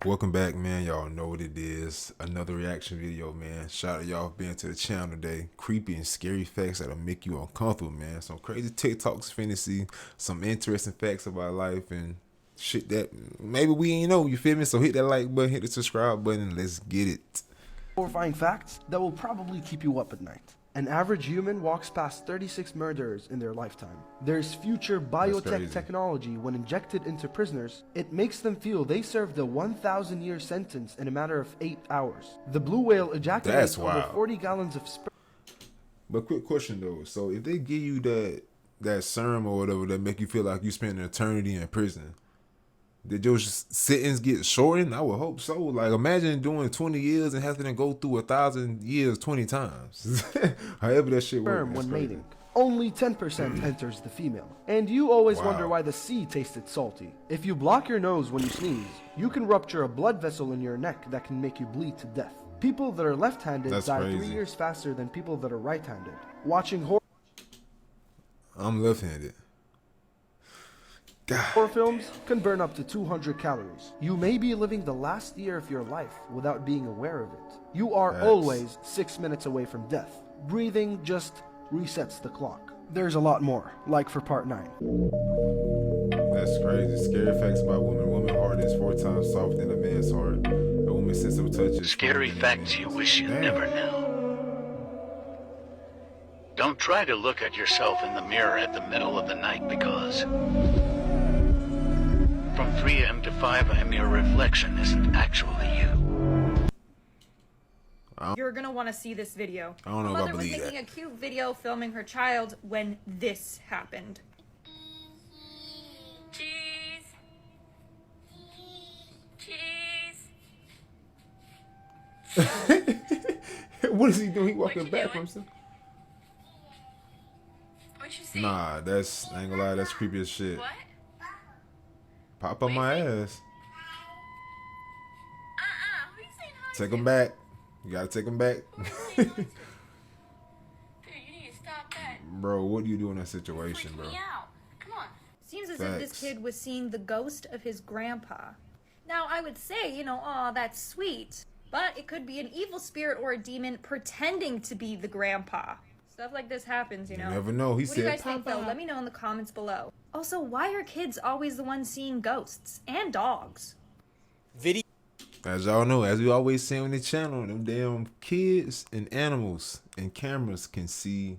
Welcome back, man. Y'all know what it is. Another reaction video, man. Shout out y'all for being to the channel today. Creepy and scary facts that'll make you uncomfortable, man. Some crazy TikToks, fantasy, some interesting facts about life and shit that maybe we ain't know, you feel me? So hit that like button, hit the subscribe button, and let's get it. Horrifying facts that will probably keep you up at night. An average human walks past 36 murderers in their lifetime. There's future biotech technology when injected into prisoners. It makes them feel they served a 1,000-year sentence in a matter of 8 hours. The blue whale ejaculates over 40 gallons of sperm. But quick question though, so if they give you that serum or whatever that make you feel like you spent an eternity in prison, did your sentence get shortened? I would hope so. Like, imagine doing 20 years and having to go through 1,000 years 20 times. However that shit works. When mating. Only 10% enters the female. And you always wonder why the sea tasted salty. If you block your nose when you sneeze, you can rupture a blood vessel in your neck that can make you bleed to death. People that are left-handed die 3 years faster than people that are right-handed. Watching horror... I'm left-handed. Horror films can burn up to 200 calories. You may be living the last year of your life without being aware of it. You are always 6 minutes away from death. Breathing just resets the clock. There's a lot more, like for part 9. That's crazy. Scary facts about women. Woman's heart is 4 times softer than a man's heart. A woman's sense of touch is... Scary facts you wish you never knew. Don't try to look at yourself in the mirror at the middle of the night because... from 3 a.m. to 5 a.m. your reflection isn't actually you. You're gonna want to see this video. I don't know if I believe that. Mother was making a cute video filming her child when this happened. Cheese. Cheese. What is he doing? He walking back from himself? What you see? Nah, that's, I ain't gonna lie, that's creepy as shit. What? Pop up my ass. Who you saying hi Take to? him back. You gotta take him back. Who you saying hi to? Dude, you need to stop that. Bro, what do you do in that situation, Freaking bro? me out. Come on. Seems as if this kid was seeing the ghost of his grandpa. Now, I would say, aw, that's sweet. But it could be an evil spirit or a demon pretending to be the grandpa. Stuff like this happens, You never know. He What said, do you guys think, though? Let me know in the comments below. Also, why are kids always the ones seeing ghosts? And dogs? As y'all know, as we always say on the channel, them damn kids and animals and cameras can see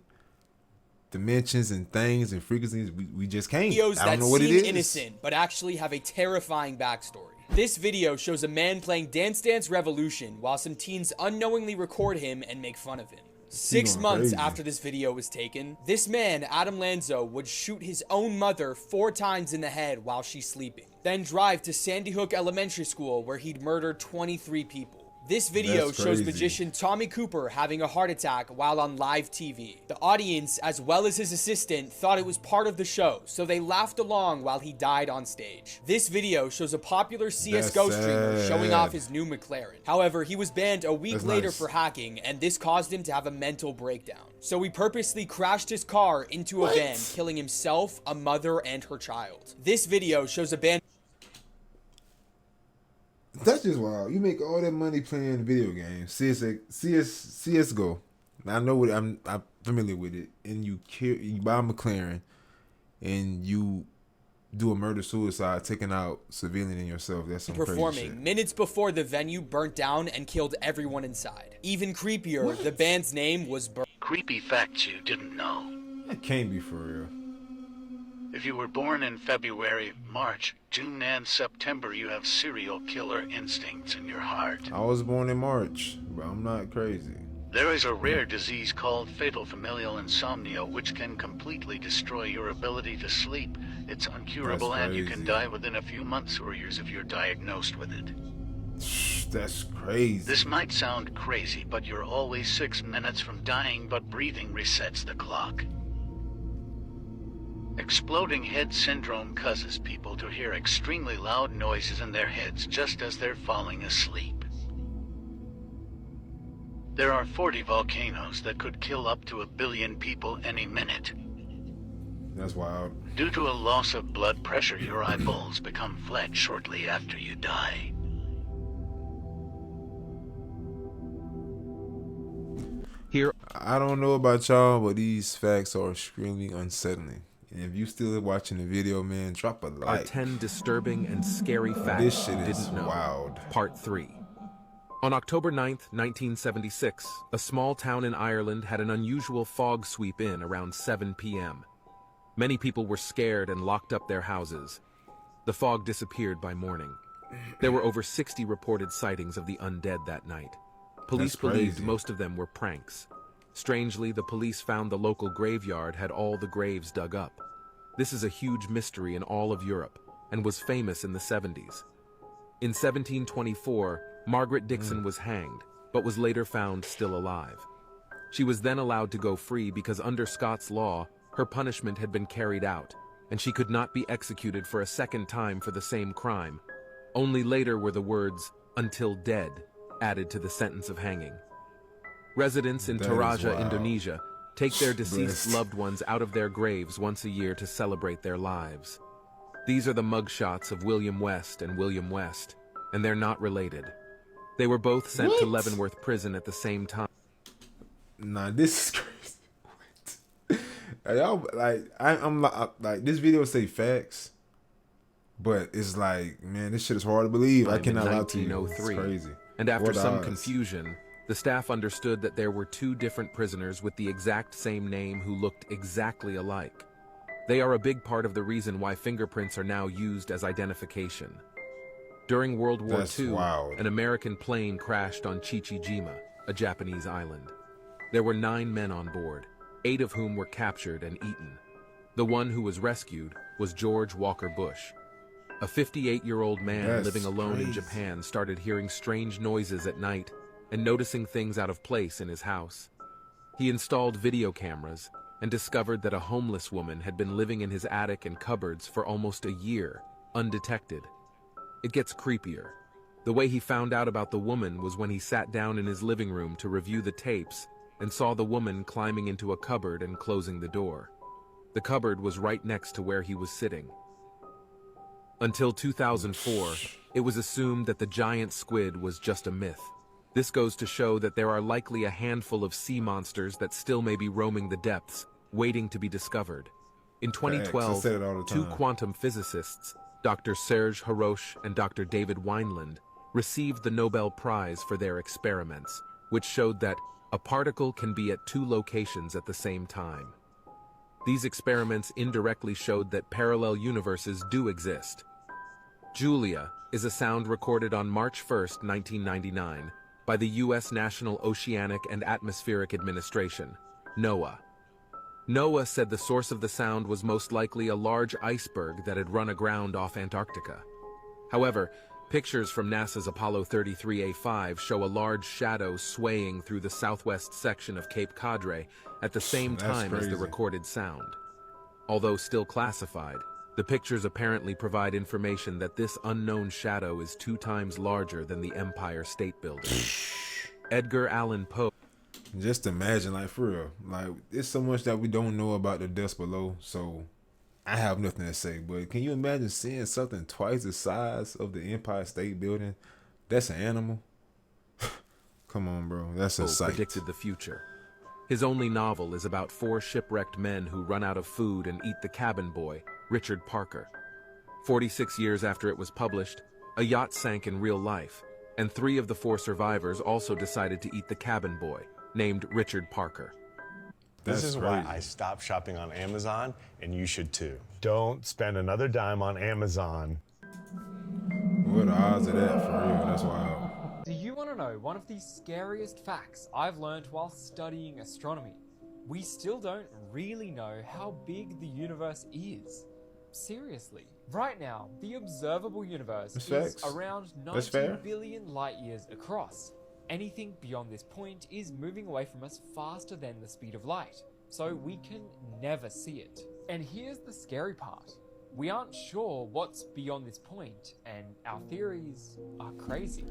dimensions and things and frequencies we just can't. Videos I don't that know what it seem is. innocent but actually have a terrifying backstory. This video shows a man playing Dance Dance Revolution while some teens unknowingly record him and make fun of him. 6 months after this video was taken, this man, Adam Lanzo, would shoot his own mother 4 times in the head while she's sleeping, then drive to Sandy Hook Elementary School where he'd murder 23 people. This video shows magician Tommy Cooper having a heart attack while on live TV. The audience, as well as his assistant, thought it was part of the show, so they laughed along while he died on stage. This video shows a popular CSGO streamer showing off his new McLaren. However, he was banned a week later for hacking, and this caused him to have a mental breakdown. So he purposely crashed his car into a van, killing himself, a mother, and her child. This video shows a band... That's just wild. You make all that money playing video games, CSGO. I know what I'm familiar with it. And you buy a McLaren, and you do a murder suicide, taking out civilian and yourself. That's some crazy shit. Minutes before the venue burnt down and killed everyone inside. Even creepier, the band's name was Creepy facts you didn't know. That can't be for real. If you were born in February, March, June, and September, you have serial killer instincts in your heart. I was born in March, but I'm not crazy. There is a rare disease called fatal familial insomnia, which can completely destroy your ability to sleep. It's uncurable and you can die within a few months or years if you're diagnosed with it. That's crazy. This might sound crazy, but you're always 6 minutes from dying, but breathing resets the clock. Exploding head syndrome causes people to hear extremely loud noises in their heads just as they're falling asleep. There are 40 volcanoes that could kill up to 1 billion people any minute. That's wild. Due to a loss of blood pressure, your eyeballs become flat shortly after you die. I don't know about y'all, but these facts are extremely unsettling. And if you still watching the video, man, drop a like. Are 10 disturbing and scary facts This shit you is didn't know. wild. Part 3. On October 9th, 1976, a small town in Ireland had an unusual fog sweep in around 7 p.m. Many people were scared and locked up their houses. The fog disappeared by morning. There were over 60 reported sightings of the undead that night. Police believed most of them were pranks. Strangely, the police found the local graveyard had all the graves dug up. This is a huge mystery in all of Europe and was famous in the 70s. In 1724, Margaret Dixon was hanged, but was later found still alive. She was then allowed to go free because under Scots law, her punishment had been carried out, and she could not be executed for a second time for the same crime. Only later were the words, "until dead," added to the sentence of hanging. Residents in Toraja, Indonesia, take their deceased loved ones out of their graves once a year to celebrate their lives. These are the mugshots of William West and William West, and they're not related. They were both sent to Leavenworth Prison at the same time. Nah, this is crazy. Y'all, like, I'm like, this video say facts, but it's like, man, this shit is hard to believe. I cannot lie to you. It's crazy. And after some confusion, the staff understood that there were 2 different prisoners with the exact same name who looked exactly alike. They are a big part of the reason why fingerprints are now used as identification. During World War II, an American plane crashed on Chichijima, a Japanese island. There were 9 men on board, 8 of whom were captured and eaten. The one who was rescued was George Walker Bush. A 58-year-old man living alone in Japan started hearing strange noises at night and noticing things out of place in his house. He installed video cameras and discovered that a homeless woman had been living in his attic and cupboards for almost a year, undetected. It gets creepier. The way he found out about the woman was when he sat down in his living room to review the tapes and saw the woman climbing into a cupboard and closing the door. The cupboard was right next to where he was sitting. Until 2004, it was assumed that the giant squid was just a myth. This goes to show that there are likely a handful of sea monsters that still may be roaming the depths, waiting to be discovered. In 2012, 2 quantum physicists, Dr. Serge Haroche and Dr. David Wineland, received the Nobel Prize for their experiments, which showed that a particle can be at 2 locations at the same time. These experiments indirectly showed that parallel universes do exist. Julia is a sound recorded on March 1st, 1999, by the U.S. National Oceanic and Atmospheric Administration, NOAA. NOAA said the source of the sound was most likely a large iceberg that had run aground off Antarctica. However, pictures from NASA's Apollo 33A5 show a large shadow swaying through the southwest section of Cape Codre at the same time as the recorded sound. Although still classified, the pictures apparently provide information that this unknown shadow is 2 times larger than the Empire State Building. Edgar Allan Poe. Just imagine, like, for real, like, there's so much that we don't know about the depths below, so I have nothing to say, but can you imagine seeing something twice the size of the Empire State Building? That's an animal. Come on, bro. That's a sight. Predicted the future. His only novel is about 4 shipwrecked men who run out of food and eat the cabin boy, Richard Parker. 46 years after it was published, a yacht sank in real life, and 3 of the 4 survivors also decided to eat the cabin boy, named Richard Parker. This is why I stopped shopping on Amazon, and you should too. Don't spend another dime on Amazon. What are the odds of that, for real? That's wild. Do you want to know one of the scariest facts I've learned while studying astronomy? We still don't really know how big the universe is. Seriously. Right now, the observable universe is around 90 billion light years across. Anything beyond this point is moving away from us faster than the speed of light, so we can never see it. And here's the scary part. We aren't sure what's beyond this point, and our theories are crazy.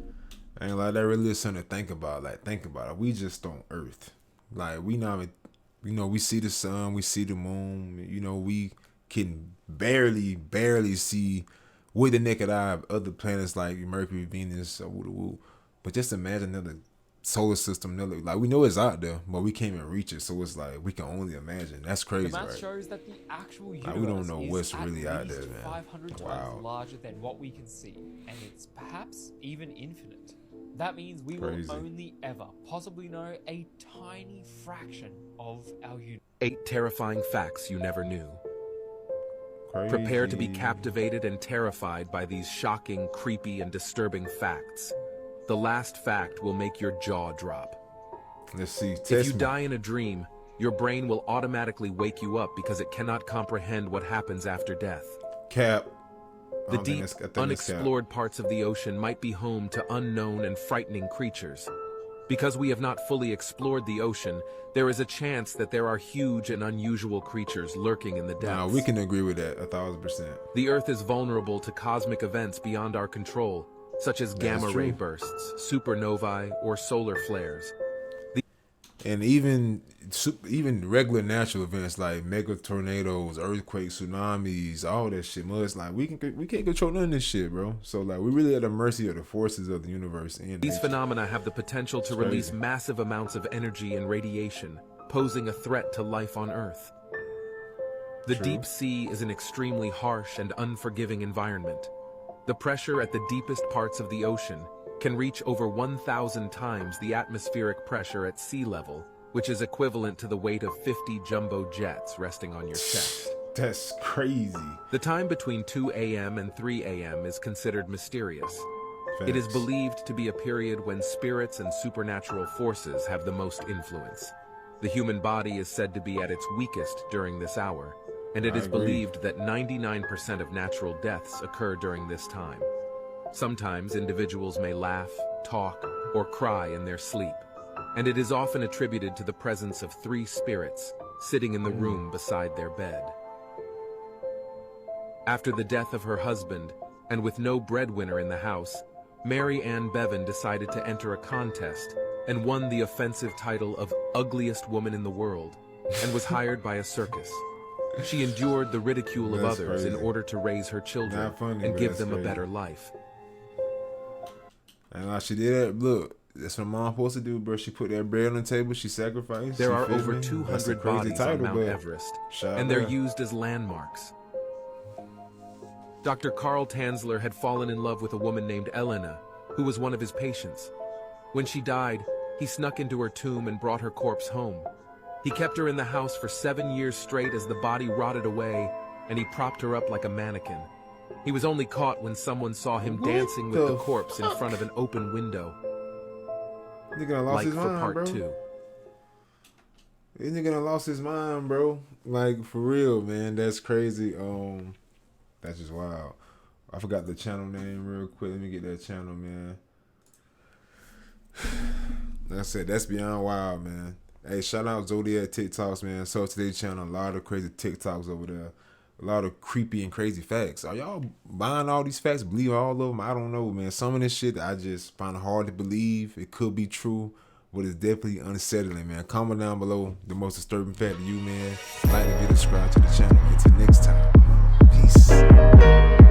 Ain't like that really is something to think about. Like, think about it. We just on Earth. Like, we not, you know, we see the sun, we see the moon, you know, we can barely see with the naked eye other planets like Mercury, Venus, or but just imagine another solar system. Like we know it's out there, but we can't even reach it. So it's like we can only imagine. That's crazy, the math right? shows that the actual universe like, we don't know what's is really at out there, least man. 500 times larger than what we can see, and it's perhaps even infinite. That means we will only ever possibly know a tiny fraction of our universe. 8 terrifying facts you never knew. Crazy. Prepare to be captivated and terrified by these shocking, creepy, and disturbing facts. The last fact will make your jaw drop. Let's see. If you die in a dream, your brain will automatically wake you up because it cannot comprehend what happens after death. Cap. The deep, unexplored parts of the ocean might be home to unknown and frightening creatures. Because we have not fully explored the ocean, there is a chance that there are huge and unusual creatures lurking in the depths. Now, we can agree with that 1,000%. The Earth is vulnerable to cosmic events beyond our control, such as gamma ray bursts, supernovae, or solar flares. And even regular natural events like mega tornadoes, earthquakes, tsunamis, all that shit, mudslides, we can't control none of this shit, bro. So like we really at the mercy of the forces of the universe. And these phenomena have the potential to release massive amounts of energy and radiation, posing a threat to life on Earth. The deep sea is an extremely harsh and unforgiving environment. The pressure at the deepest parts of the ocean can reach over 1,000 times the atmospheric pressure at sea level, which is equivalent to the weight of 50 jumbo jets resting on your chest. That's crazy. The time between 2 a.m. and 3 a.m. is considered mysterious. Facts. It is believed to be a period when spirits and supernatural forces have the most influence. The human body is said to be at its weakest during this hour, and it is believed that 99% of natural deaths occur during this time. Sometimes individuals may laugh, talk, or cry in their sleep, and it is often attributed to the presence of 3 spirits sitting in the room beside their bed. After the death of her husband, and with no breadwinner in the house, Mary Ann Bevan decided to enter a contest and won the offensive title of ugliest woman in the world, and was hired by a circus. She endured the ridicule of others in order to raise her children and give them a better life. And like she did that, look, that's what mom supposed to do, bro. She put that bread on the table, she sacrificed. There are over 200 bodies on Mount Everest, and they're used as landmarks. Dr. Carl Tanzler had fallen in love with a woman named Elena, who was one of his patients. When she died, he snuck into her tomb and brought her corpse home. He kept her in the house for 7 years straight as the body rotted away, and he propped her up like a mannequin. He was only caught when someone saw him dancing with the corpse in front of an open window. Nigga lost his mind, for part bro. 2. This nigga done lost his mind, bro. Like, for real, man. That's crazy. That's just wild. I forgot the channel name real quick. Let me get that channel, man. That's it. That's beyond wild, man. Hey, shout out Zodiac TikToks, man. So today's channel, a lot of crazy TikToks over there. A lot of creepy and crazy facts. Are y'all buying all these facts? Believe all of them? I don't know, man. Some of this shit I just find hard to believe. It could be true, but it's definitely unsettling, man. Comment down below the most disturbing fact to you, man. Like the video, subscribe to the channel. Until next time, peace.